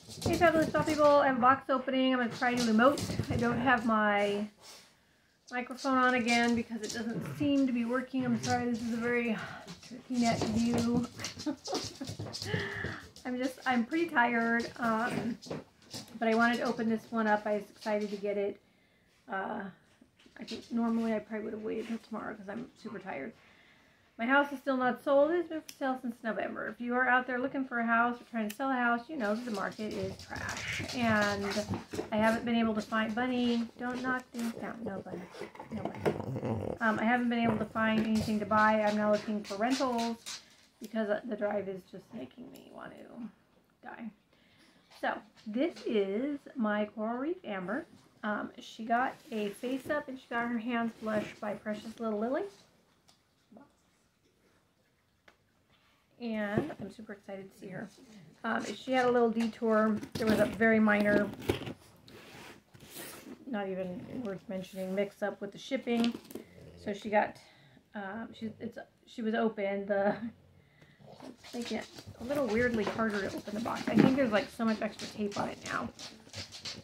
Hey fabulous doll people, I have a box opening. I'm going to try a new remote. I don't have my microphone on again because it doesn't seem to be working. I'm sorry, this is a very tricky net view. I'm pretty tired, but I wanted to open this one up. I was excited to get it. I think normally I probably would have waited until tomorrow because I'm super tired. My house is still not sold. It's been for sale since November. If you are out there looking for a house or trying to sell a house, you know that the market is trash. And I haven't been able to find... Bunny, don't knock things down. No, Bunny. No, Bunny. I haven't been able to find anything to buy. I'm now looking for rentals because the drive is just making me want to die. So, this is my Coral Reef Amber. She got a face up and she got her hands blushed by Precious Little Lily. And I'm super excited to see her. She had a little detour. There was a very minor, not even worth mentioning, mix up with the shipping. So she got, she was open. It's making it a little weirdly harder to open the box. I think there's like so much extra tape on it now.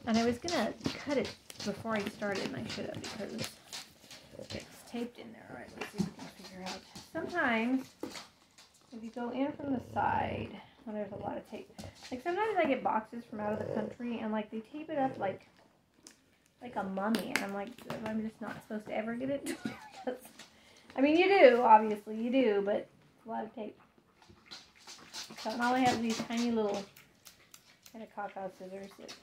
And I was gonna cut it before I started, and I should have because it's taped in there. All right, let's see if we can figure out. Sometimes, if you go in from the side, well, there's a lot of tape. Like sometimes I get boxes from out of the country and like they tape it up like a mummy, and I'm like, I'm just not supposed to ever get it. I mean, you do, obviously, you do, but it's a lot of tape. So and all I have is these tiny little kind of cock-out scissors that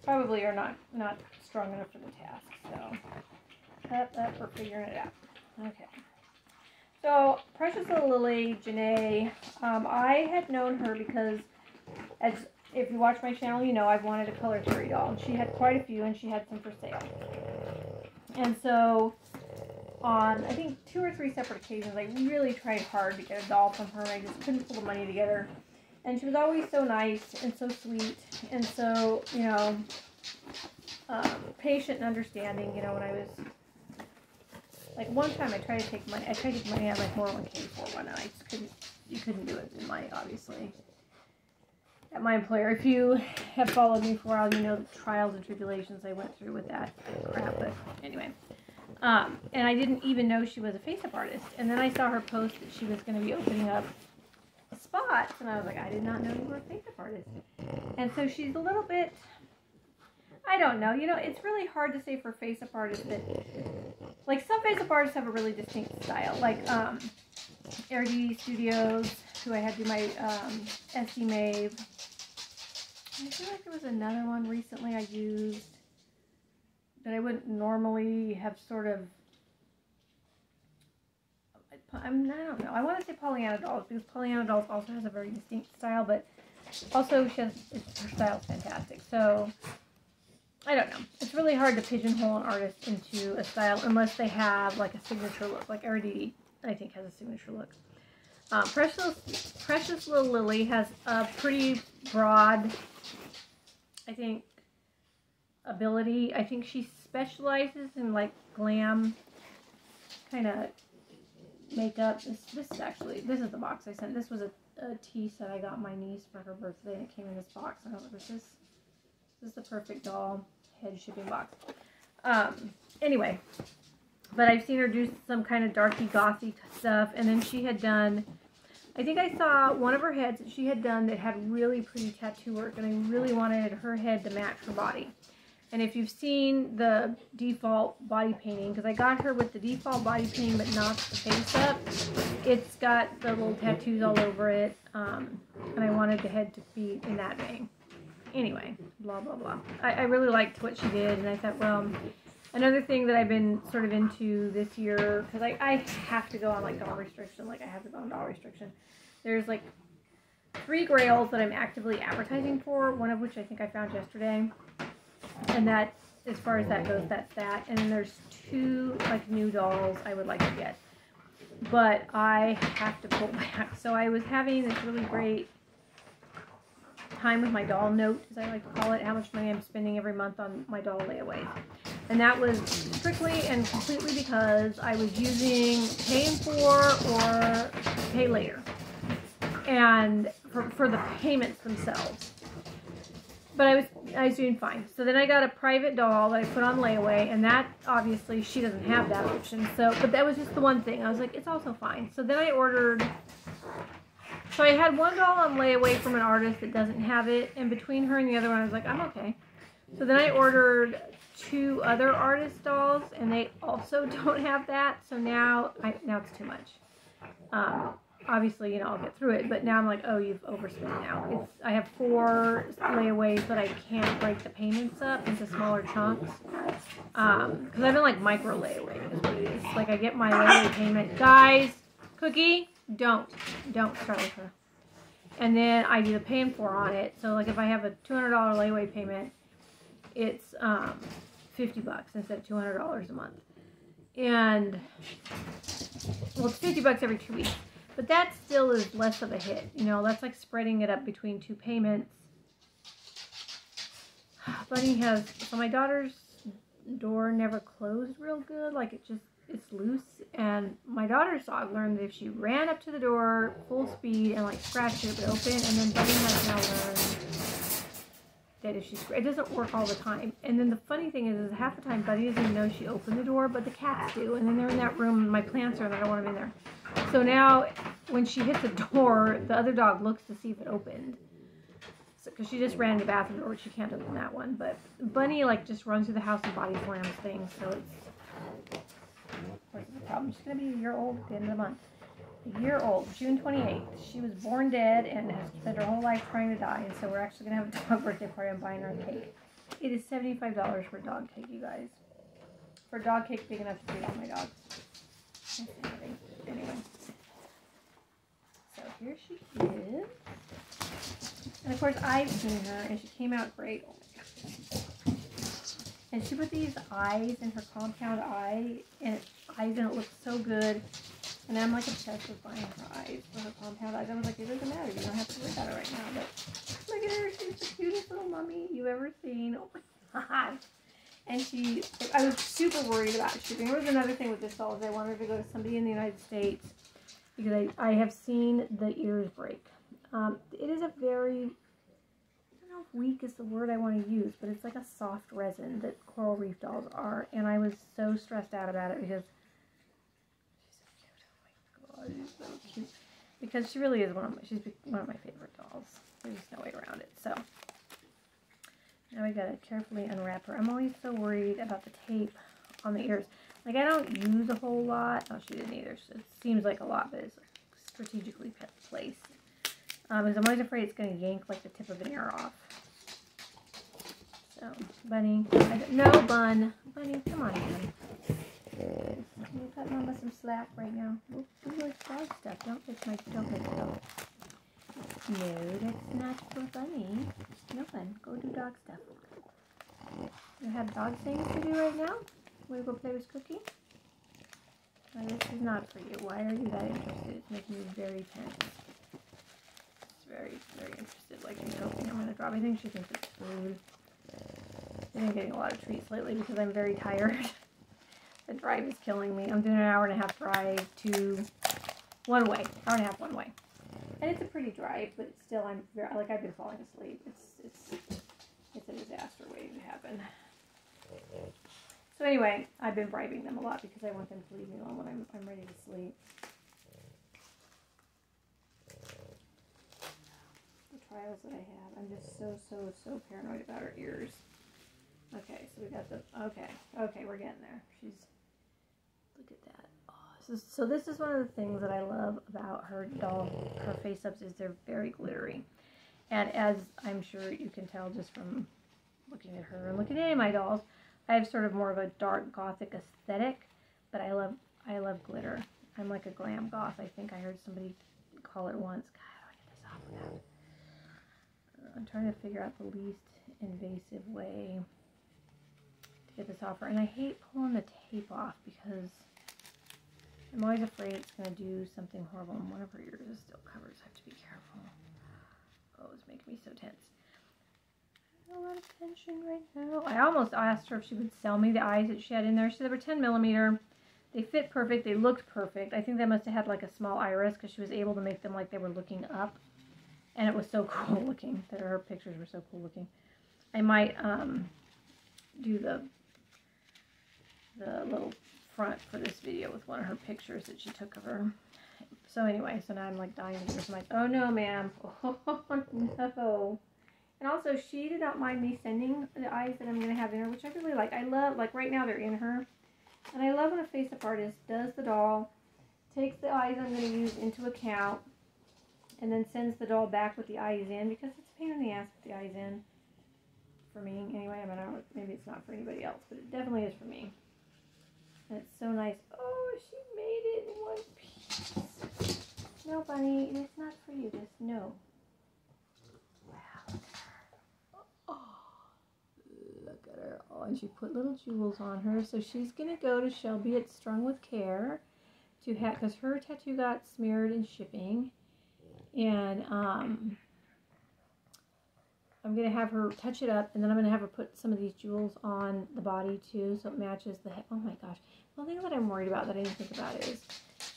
probably are not strong enough for the task. So we're figuring it out. Okay. So, Precious Little Lily, Janae, I had known her because, if you watch my channel, you know I've wanted a color Terry doll. And she had quite a few, and she had some for sale. And so, on, I think, 2 or 3 separate occasions, I really tried hard to get a doll from her, and I just couldn't pull the money together. And she was always so nice, and so sweet, and so, you know, patient and understanding, you know, when I was... Like one time I tried to take money out of my 401k for one, and I just couldn't, you couldn't do it in my, obviously, at my employer. If you have followed me for a while, you know the trials and tribulations I went through with that crap, but anyway. And I didn't even know she was a face-up artist, and then I saw her post that she was going to be opening up spots, and I was like, I did not know you were a face-up artist. And so she's a little bit... I don't know. You know, it's really hard to say for face-up artists that, like, some face-up artists have a really distinct style. Like, RD Studios, who I had do my, SC Maeve. I feel like there was another one recently I used that I wouldn't normally have sort of, I don't know. I want to say Pollyanna Dolls, because Pollyanna Dolls also has a very distinct style, but also her style's fantastic. So... I don't know. It's really hard to pigeonhole an artist into a style unless they have like a signature look. Like RD, I think, has a signature look. Precious Little Lily has a pretty broad, I think, ability. I think she specializes in like glam kind of makeup. This is the box I sent. This was a tea set I got my niece for her birthday, and it came in this box. I don't know if this is the perfect doll head shipping box. Anyway, but I've seen her do some kind of darky gothy stuff, and then she had done, I think I saw one of her heads that she had done that had really pretty tattoo work, and I really wanted her head to match her body. And if you've seen the default body painting, because I got her with the default body painting but not the face up, it's got the little tattoos all over it, and I wanted the head to be in that vein. Anyway, blah, blah, blah. I really liked what she did, and I thought, well, another thing that I've been sort of into this year, because I have to go on, like, doll restriction, like, I have to go on doll restriction. There's, like, 3 grails that I'm actively advertising for, one of which I think I found yesterday, and that, as far as that goes, that's that. And then there's 2, like, new dolls I would like to get, but I have to pull back. So I was having this really great time with my doll note, as I like to call it, how much money I'm spending every month on my doll layaways. And that was strictly and completely because I was using pay in 4 or pay later. and for the payments themselves. But I was doing fine. So then I got a private doll that I put on layaway, and that, obviously, she doesn't have that option. So, but that was just the one thing. I was like, it's also fine. So then I ordered, so I had one doll on layaway from an artist that doesn't have it, and between her and the other one, I was like, I'm okay. So then I ordered 2 other artist dolls, and they also don't have that. So now it's too much. Obviously, you know, I'll get through it, but now I'm like, oh, you've overspent now. I have 4 layaways that I can't break the payments up into smaller chunks. Because I've been like micro layaway is what it is. Like I get my layaway payment. Guys, Cookie, don't start with her. And then I do the pay in 4 on it. So like if I have a $200 layaway payment, it's $50 instead of $200 a month. And, well, it's $50 every 2 weeks. But that still is less of a hit. You know, that's like spreading it up between 2 payments. Bunny has, so my daughter's door never closed real good. Like it's loose. And my daughter's dog learned that if she ran up to the door full speed and like scratched it, it would open. And then Bunny has now learned that if it doesn't work all the time. And then the funny thing is half the time Bunny doesn't even know she opened the door, but the cats do. And then they're in that room, my plants are in there, I don't want them in there. So now, when she hits the door, the other dog looks to see if it opened. Because she just ran in the bathroom door, she can't open that one. But Bunny, like, just runs through the house and body slams things, so it's... What's the problem? She's going to be a year old at the end of the month. A year old, June 28th. She was born dead and has spent her whole life trying to die, and so we're actually going to have a dog birthday party. I'm buying her a cake. It is $75 for a dog cake, you guys. For a dog cake big enough to feed all my dogs. Anyway, so here she is, and of course I've seen her, and she came out great. Oh my God. And she put these eyes in her compound eye, and it looks so good. And I'm like obsessed with buying her eyes for her compound eyes. I was like, it doesn't matter, you don't have to worry about it right now. But look at her, she's the cutest little mummy you've ever seen. Oh my God. And I was super worried about shipping. There was another thing with this doll is I wanted her to go to somebody in the United States because I have seen the ears break. It is a very, I don't know if weak is the word I want to use, but it's like a soft resin that coral reef dolls are. And I was so stressed out about it because she's so cute. Oh my God, she's so cute. Because she really is she's one of my favorite dolls. There's just no way around it. So now we gotta carefully unwrap her. I'm always so worried about the tape on the ears. Like I don't use a whole lot. Oh, she didn't either. So it seems like a lot, but it's strategically placed. Because I'm always afraid it's gonna yank like the tip of an ear off. So, Bunny. No, Bunny, come on, Bunny. Can you cut Mama some slack right now? Do like dog stuff. Don't make it go. No, that's not for Bunny. No fun. Go do dog stuff. You have dog things to do right now? Want to go play with Cookie? Oh, this is not for you. Why are you that interested? It's making me very tense. It's very, very interested. Like she's hoping I'm going to drop. I think she thinks it's food. I've been getting a lot of treats lately because I'm very tired. The drive is killing me. I'm doing an 1.5 hour drive to one way. 1.5 hours one way. And it's a pretty drive, but still, I've been falling asleep. It's a disaster waiting to happen. So anyway, I've been bribing them a lot because I want them to leave me alone when I'm ready to sleep. The trials that I have, I'm just so paranoid about her ears. Okay, so we got okay, we're getting there. Look at that. So this is one of the things that I love about her face-ups is they're very glittery. And as I'm sure you can tell just from looking at her and looking at any of my dolls, I have sort of more of a dark gothic aesthetic, but I love glitter. I'm like a glam goth. I think I heard somebody call it once. God, how do I get this off now? I'm trying to figure out the least invasive way to get this off her. And I hate pulling the tape off because I'm always afraid it's going to do something horrible, and one of her ears is still covered, so I have to be careful. Oh, it's making me so tense. A lot of tension right now. I almost asked her if she would sell me the eyes that she had in there. She said they were 10mm. They fit perfect. They looked perfect. I think they must have had like a small iris because she was able to make them like they were looking up. And it was so cool looking. That her pictures were so cool looking. I might do the little front for this video with one of her pictures that she took of her. So anyway, so now I'm like dying to do this. I'm like, oh no, ma'am. Oh no. And also, she did not mind me sending the eyes that I'm going to have in her, which I really like. I love, like right now they're in her. And I love when a face-up artist does the doll, takes the eyes I'm going to use into account, and then sends the doll back with the eyes in, because it's a pain in the ass with the eyes in. For me, anyway. I mean, I don't, maybe it's not for anybody else, but it definitely is for me. And it's so nice. Oh, she made it in one piece. No, bunny, it's not for you. Just no. Wow. Oh, look at her. Oh, and she put little jewels on her. So she's going to go to Shelby at Strung with Care to have, because her tattoo got smeared in shipping. And I'm going to have her touch it up, and then I'm going to have her put some of these jewels on the body too, so it matches the head. Oh my gosh. One thing that I'm worried about that I didn't think about is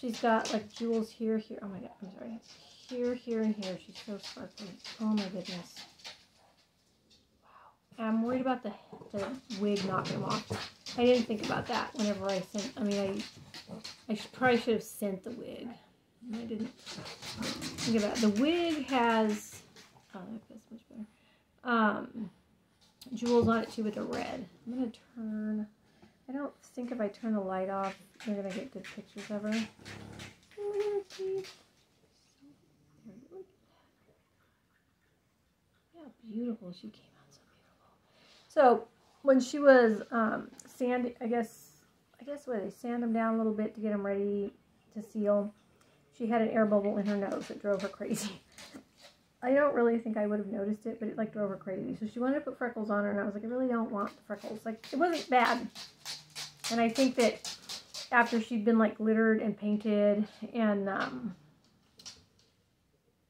she's got like jewels here, here. Oh my god, I'm sorry. Here, here, and here. She's so sparkly. Oh my goodness. Wow. I'm worried about the wig knocking them off. I didn't think about that whenever I sent, I mean, I probably should have sent the wig. I didn't think about it. The wig has, oh, that's much better. Jewels on it too with the red. I'm going to turn, I don't think if I turn the light off, I'm going to get good pictures of her. Oh, yeah, beautiful. She came out so beautiful. So, when she was sanding, I guess what, they sand them down a little bit to get them ready to seal. She had an air bubble in her nose that drove her crazy. I don't really think I would have noticed it, but it like drove her crazy. So she wanted to put freckles on her, and I was like, I really don't want the freckles. Like, it wasn't bad. And I think that after she'd been like glittered and painted and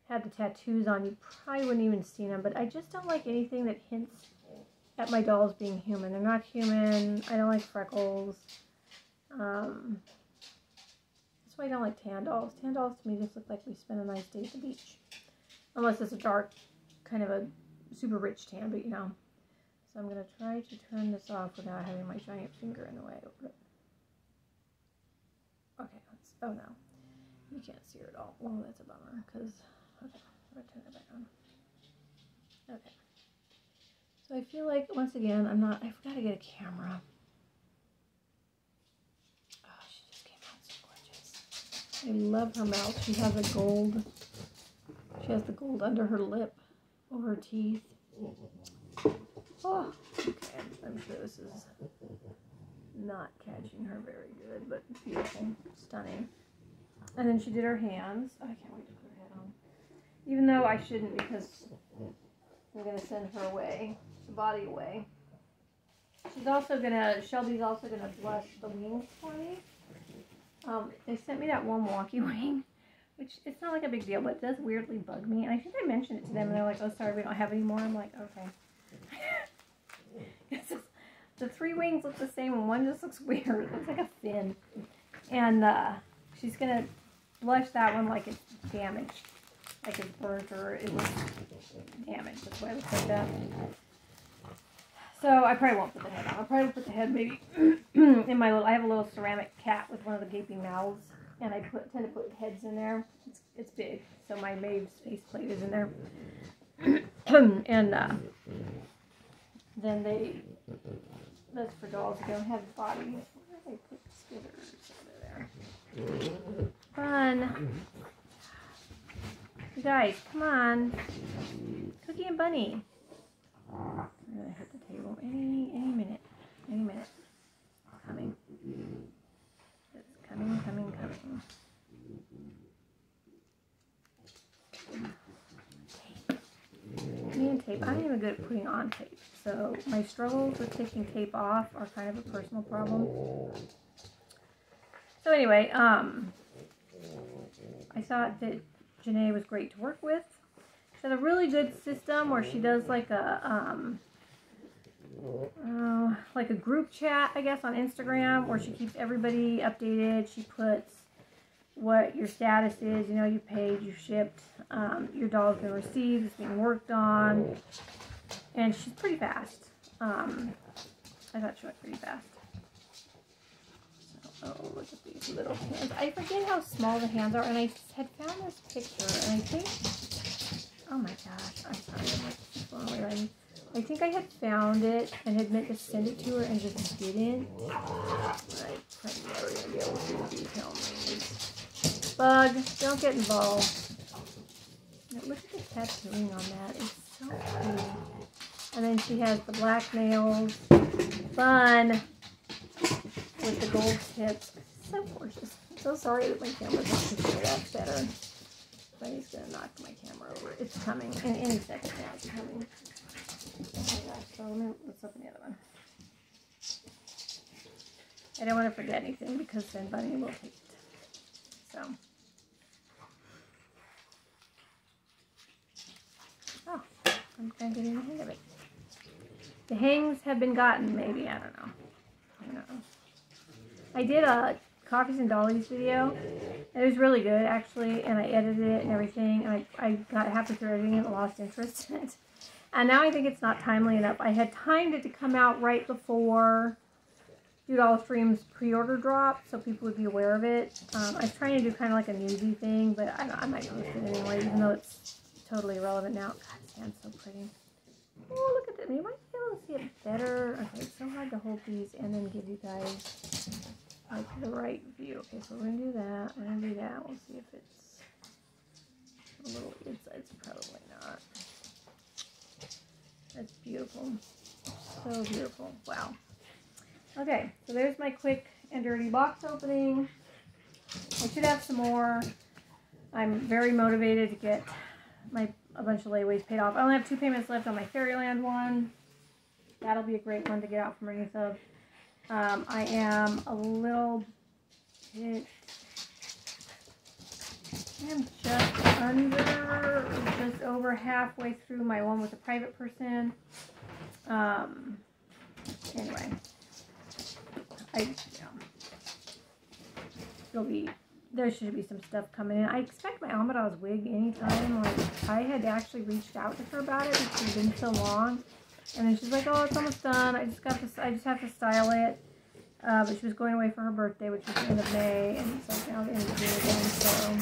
had the tattoos on, you probably wouldn't even seen them. But I just don't like anything that hints at my dolls being human. They're not human. I don't like freckles. That's why I don't like tan dolls. Tan dolls to me just look like we spent a nice day at the beach. Unless it's a dark, kind of a super rich tan, but you know. So I'm going to try to turn this off without having my giant finger in the way. Okay, oh no. You can't see her at all. Well, that's a bummer, because, okay, I'm going to turn it back on. Okay. So I feel like, once again, I forgot to get a camera. Oh, she just came out so gorgeous. I love her mouth. She has a gold... She has the gold under her lip, over her teeth. Oh, okay. I'm sure this is not catching her very good, but beautiful, stunning. And then she did her hands. Oh, I can't wait to put her head on. Even though I shouldn't, because I'm going to send her away, the body away. She's also going to, Shelby's also going to blush the wings for me. They sent me that one wonky wing. Which, it's not like a big deal, but it does weirdly bug me. And I think I mentioned it to them, and they're like, oh, sorry, we don't have any more. I'm like, okay. The three wings look the same, and one just looks weird. It looks like a fin. And she's going to blush that one like it's damaged. Like it's burnt or it looks damaged. That's why it looks like that. So I probably won't put the head on. I'll probably put the head maybe in my little, I have a little ceramic cat with one of the gaping mouths. And I tend to put heads in there. It's big, so my Maeve's faceplate is in there. And then that's for dolls who don't have bodies. Where did I put Skitters over there? Fun. You guys, come on. Cookie and Bunny. I'm gonna hit the table any minute. Any minute. Coming. Coming. Tape. I'm not even good at putting on tape. So my struggles with taking tape off are kind of a personal problem. So anyway, I thought that Janae was great to work with. She has a really good system where she does like a group chat, I guess, on Instagram, where she keeps everybody updated. She puts what your status is. You know, you paid, you shipped, your doll's been received, it's being worked on, and she's pretty fast. I thought she went pretty fast. So, oh, look at these little hands. I forget how small the hands are, and I had found this picture, and I think, oh my gosh, I'm sorry, I'm like blown away by me. I think I had found it and had meant to send it to her and just didn't. I probably never gonna be able to see the detail names. Bug, don't get involved. Now, look at the tattooing on that. It's so pretty. And then she has the black nails. Fun. With the gold tips. So gorgeous. I'm so sorry that my camera doesn't show that better. Somebody's gonna knock my camera over. It's coming. In any second now, it's coming. Oh my gosh, so let's open the other one. I don't want to forget anything because then Bunny will take it. So. Oh, I'm kind of getting the hang of it. The hangs have been gotten, maybe. I don't know. I don't know. I did a Coffees and Dollies video. It was really good, actually, and I edited it and everything. And I got halfway through editing it and lost interest in it. And now I think it's not timely enough. I had timed it to come out right before $2 Stream's pre-order drop, so people would be aware of it. I was trying to do kind of like a newsy thing, but I might post it anyway, even though it's totally irrelevant now. God, this hand's so pretty. Oh, look at that. You might be able to see it better. Okay, it's so hard to hold these and then give you guys like the right view. Okay, so we're going to do that. We're going to do that. We'll see if it's a little, it's probably not. That's beautiful. So beautiful. Wow. Okay, so there's my quick and dirty box opening. I should have some more. I'm very motivated to get a bunch of layaways paid off. I only have 2 payments left on my Fairyland one. That'll be a great one to get out from underneath of. I am a little bit... I'm just over halfway through my one with a private person. Anyway, there should be some stuff coming in. I expect my Amadas wig anytime. Like, I had actually reached out to her about it because it's been so long, and then she's like, "Oh, it's almost done. I just have to style it." But she was going away for her birthday, which was the end of May, and it's like now the end of June again, so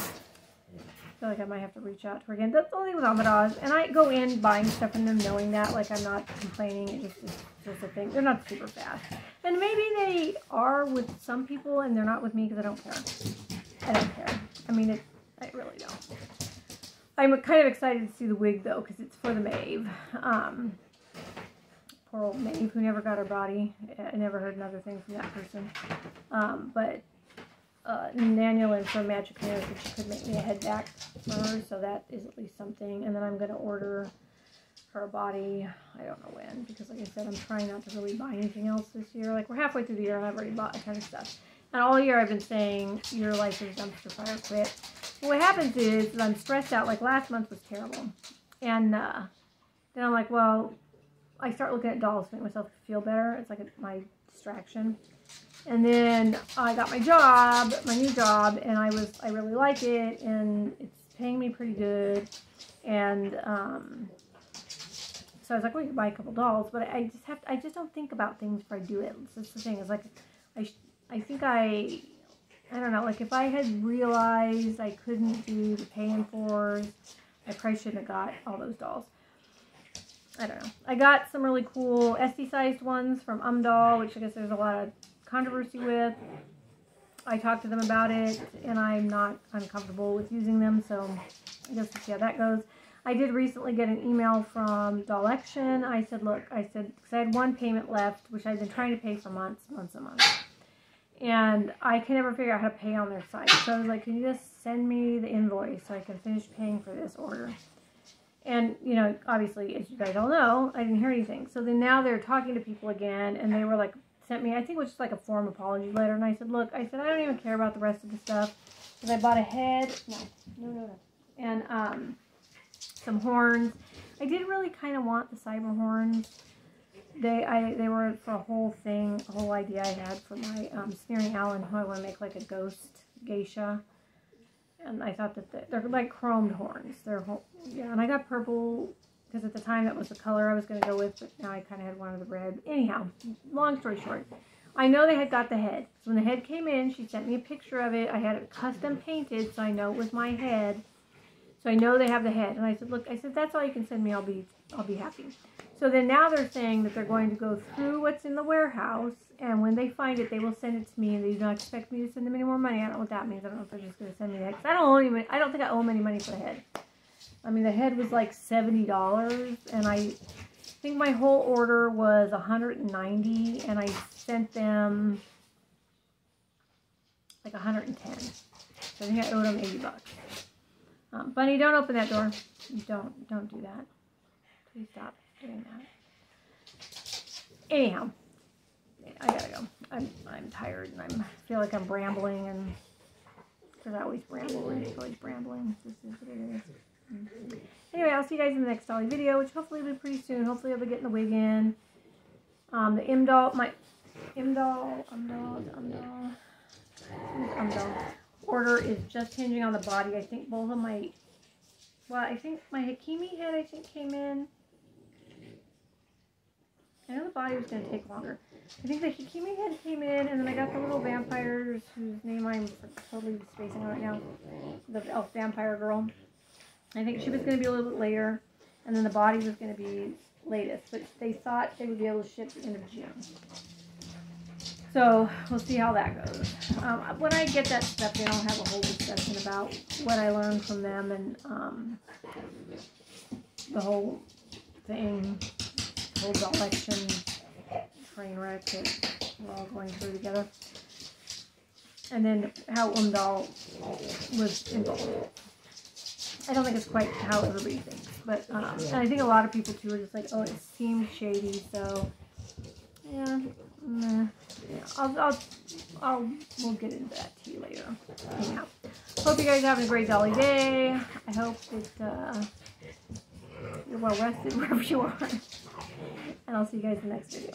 I feel like I might have to reach out to her again. That's the only thing with Amadas, and I go in buying stuff from them knowing that, like, I'm not complaining. It's just a thing. They're not super fast, and maybe they are with some people, and they're not with me because I don't care. I don't care. I mean, I really don't. I'm kind of excited to see the wig though, because it's for the Maeve. Poor old Maeve, who never got her body. I never heard another thing from that person. But Nanulin from Magic Mirror said she could make me a head back for her, so that is at least something. And then I'm going to order her a body, I don't know when, because like I said, I'm trying not to really buy anything else this year. Like, we're halfway through the year and I've already bought a ton of stuff. And all year I've been saying, your life is a dumpster fire, quit. But what happens is that I'm stressed out. Like, last month was terrible. And then I'm like, well, I start looking at dolls to make myself feel better. It's like my distraction. And then I got my job, my new job, and I really like it, and it's paying me pretty good. And so I was like, well, you can buy a couple dolls, but I just don't think about things before I do it. That's the thing. It's like, I think I don't know, like, if I had realized I couldn't do the pay-in-fours, I probably shouldn't have got all those dolls. I don't know. I got some really cool Esty-sized ones from Doll, which I guess there's a lot of controversy with. I talked to them about it, and I'm not uncomfortable with using them, so I guess we'll see how that goes. I did recently get an email from Dollection. I said, look, because I had one payment left, which I've been trying to pay for months and months. And I can never figure out how to pay on their site. So I was like, can you just send me the invoice so I can finish paying for this order? And, you know, obviously, as you guys all know, I didn't hear anything. So then now they're talking to people again, and they were like, sent me, I think it was just like a form apology letter. And I said, look, I don't even care about the rest of the stuff. Because I bought a head, no. And some horns. I did really kind of want the cyber horns. They were for a whole idea I had for my Sneering Allen, who I want to make like a ghost geisha. And I thought that they're like chromed horns. Yeah, and I got purple because at the time that was the color I was going to go with, but now I kind of had one of the red. Anyhow, long story short, I know they had got the head. So when the head came in, she sent me a picture of it. I had it custom painted, so I know it was my head. So I know they have the head. And I said, look, that's all you can send me. I'll be happy. So then now they're saying that they're going to go through what's in the warehouse, and when they find it, they will send it to me, and they do not expect me to send them any more money. I don't know what that means. I don't know if they're just going to send me that. Because I don't think I owe them any money for the head. I mean, the head was like $70, and I think my whole order was $190, and I sent them like $110. So I think I owed them $80. Bunny, don't open that door. Don't do that. Please stop doing that. Anyhow, I gotta go. I'm tired, and I feel like I'm rambling, and because I always ramble, always rambling. This is what it is. Anyway, I'll see you guys in the next Dolly video, which hopefully will be pretty soon. Hopefully I'll be getting the wig in. The Imdal order is just hinging on the body. I think both of my, I think my Hakimi head came in. I know the body was going to take longer. I think the Hakimi head came in, and then I got the little vampires whose name I'm totally spacing on right now. The elf vampire girl. I think she was going to be a little bit later, and then the body was going to be latest. But they thought they would be able to ship the end of June. So we'll see how that goes. When I get that stuff in, I'll have a whole discussion about what I learned from them and the whole thing, the whole election train wreck that we're all going through together. And then how Umdal was involved. I don't think it's quite how everybody thinks, but and I think a lot of people too are just like, oh, it seemed shady, so yeah, we'll get into that to you later. Anyhow, hope you guys are having a great Dolly day. I hope that you're well rested wherever you are, and I'll see you guys in the next video.